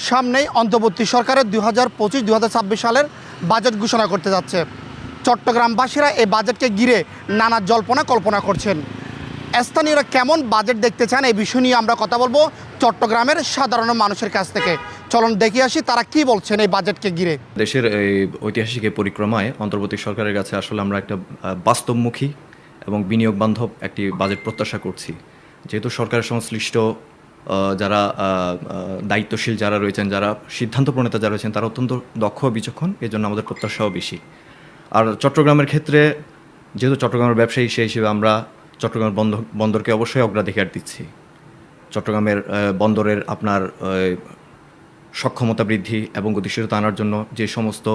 সামনেই অন্তর্বর্তী সরকারের 2025-2026 সালের বাজেট ঘোষণা করতে যাচ্ছে। চট্টগ্রামবাসীরা এই বাজেটকে ঘিরে নানা জল্পনা কল্পনা করছেন। স্থানীয়রা কেমন বাজেট দেখতে চান এই বিষয় নিয়ে আমরা কথা বলবো চট্টগ্রামের সাধারণ মানুষের কাছ থেকে। চলুন দেখে আসি তারা কি বলছেন এই বাজেটকে ঘিরে। দেশের এই ঐতিহাসিক এই পরিক্রমায় অন্তর্বর্তী সরকারের কাছে আসলে আমরা একটা বাস্তবমুখী এবং বিনিয়োগ বান্ধব একটি বাজেট প্রত্যাশা করছি। যেহেতু সরকারের সংশ্লিষ্ট যারা দায়িত্বশীল যারা রয়েছেন, যারা সিদ্ধান্ত প্রণেতা যারা রয়েছেন, তারা অত্যন্ত দক্ষ বিচক্ষণ, এই জন্য আমাদের প্রত্যাশাও বেশি। আর চট্টগ্রামের ক্ষেত্রে যেহেতু চট্টগ্রামের ব্যবসায়ী, সেই হিসেবে আমরা চট্টগ্রামের বন্দরকে অবশ্যই অগ্রাধিকার দিচ্ছি। চট্টগ্রামের বন্দরের আপনার সক্ষমতা বৃদ্ধি এবং গতিশীলতা আনার জন্য যে সমস্ত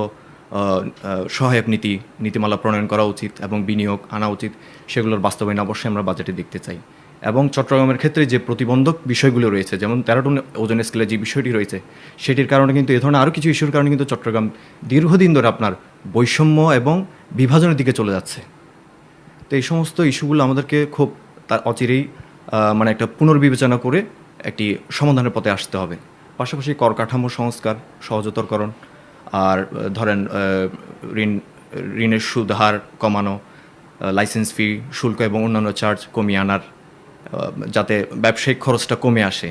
সহায়ক নীতিমালা প্রণয়ন করা উচিত এবং বিনিয়োগ আনা উচিত, সেগুলোর বাস্তবায়ন অবশ্যই আমরা বাজেটে দেখতে চাই। এবং চট্টগ্রামের ক্ষেত্রে যে প্রতিবন্ধক বিষয়গুলো রয়েছে, যেমন 13 টন ওজন স্কেলে যে বিষয়টি রয়েছে, সেটির কারণে কিন্তু এ ধরনের আরও কিছু ইস্যুর কারণে কিন্তু চট্টগ্রাম দীর্ঘদিন ধরে আপনার বৈষম্য এবং বিভাজনের দিকে চলে যাচ্ছে। তো এই সমস্ত ইস্যুগুলো আমাদেরকে খুব তার অচিরেই মানে একটা পুনর্বিবেচনা করে একটি সমাধানের পথে আসতে হবে। পাশাপাশি কর কাঠামো সংস্কার, সহজতরকরণ, আর ধরেন ঋণের সুদ হার কমানো, লাইসেন্স ফি, শুল্ক এবং অন্যান্য চার্জ কমিয়ে আনার, যাতে ব্যবসায়িক খরচটা কমে আসে,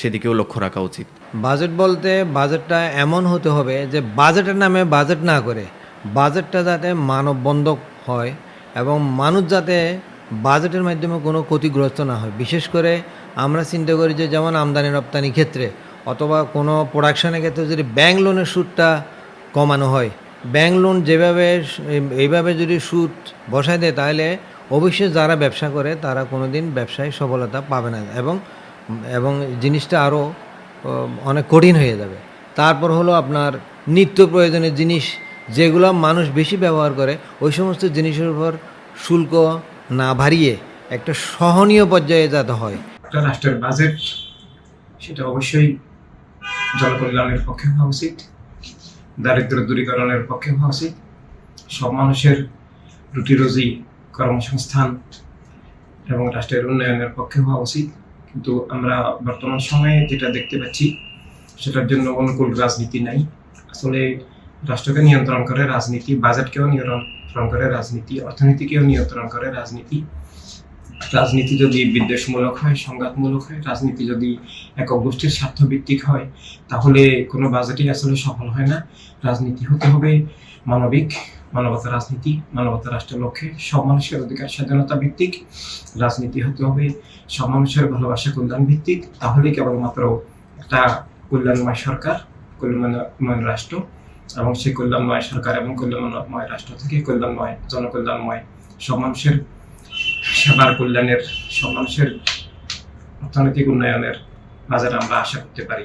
সেদিকেও লক্ষ্য রাখা উচিত। বাজেট বলতে বাজেটটা এমন হতে হবে যে বাজেটের নামে বাজেট না করে বাজেটটা যাতে মানববন্ধক হয় এবং মানুষ যাতে বাজেটের মাধ্যমে কোনো ক্ষতিগ্রস্ত না হয়। বিশেষ করে আমরা চিন্তা করি যে যেমন আমদানি রপ্তানি ক্ষেত্রে অথবা কোনো প্রোডাকশনের ক্ষেত্রে যদি ব্যাংক লোনের সুদটা কমানো হয়, ব্যাংক লোন যেভাবে এইভাবে যদি সুদ বসায় দেয়, তাহলে অবশ্যই যারা ব্যবসা করে তারা কোনো দিন ব্যবসায় সফলতা পাবে না এবং জিনিসটা আরও অনেক কঠিন হয়ে যাবে। তারপর হলো আপনার নিত্য প্রয়োজনীয় জিনিস যেগুলো মানুষ বেশি ব্যবহার করে, ওই সমস্ত জিনিসের উপর শুল্ক না বাড়িয়ে একটা সহনীয় পর্যায়ে যাতে হয়। একটা রাষ্ট্রের বাজেট সেটা অবশ্যই জনকল্যাণের পক্ষে হওয়া উচিত, দারিদ্র দূরীকরণের পক্ষে হওয়া উচিত, সব মানুষের রুটি রুজি, কর্মসংস্থান এবং রাষ্ট্রের উন্নয়নের পক্ষে হওয়া উচিত। কিন্তু আমরা বর্তমান সময়ে যেটা দেখতে পাচ্ছি, সেটার জন্য অনুকূল রাজনীতি নাই। আসলে রাষ্ট্রকে নিয়ন্ত্রণ করে রাজনীতি, বাজেটকেও নিয়ন্ত্রণ করে রাজনীতি, অর্থনীতিকেও নিয়ন্ত্রণ করে রাজনীতি। রাজনীতি যদি বিদ্বেষমূলক হয়, সংঘাতমূলক হয়, রাজনীতি যদি একক গোষ্ঠীর স্বার্থভিত্তিক হয়, তাহলে কোনো বাজেটই আসলে সফল হয় না। রাজনীতি হতে হবে মানবিক, মানবতা রাজনীতি, মানবতা রাষ্ট্রের লক্ষ্যে সব মানুষের অধিকার স্বাধীনতা ভিত্তিক। রাজনীতি হতে হবে সব মানুষের ভালোবাসা কল্যাণ ভিত্তিক। তাহলেই কেবলমাত্র একটা কল্যাণময় সরকার, কল্যাণময় রাষ্ট্র, এবং সেই কল্যাণময় সরকার এবং কল্যাণময় রাষ্ট্র থেকে কল্যাণময়, জনকল্যাণময়, সব মানুষের সেবার কল্যাণের, সব মানুষের অর্থনৈতিক উন্নয়নের বাজারে আমরা আশা করতে পারি।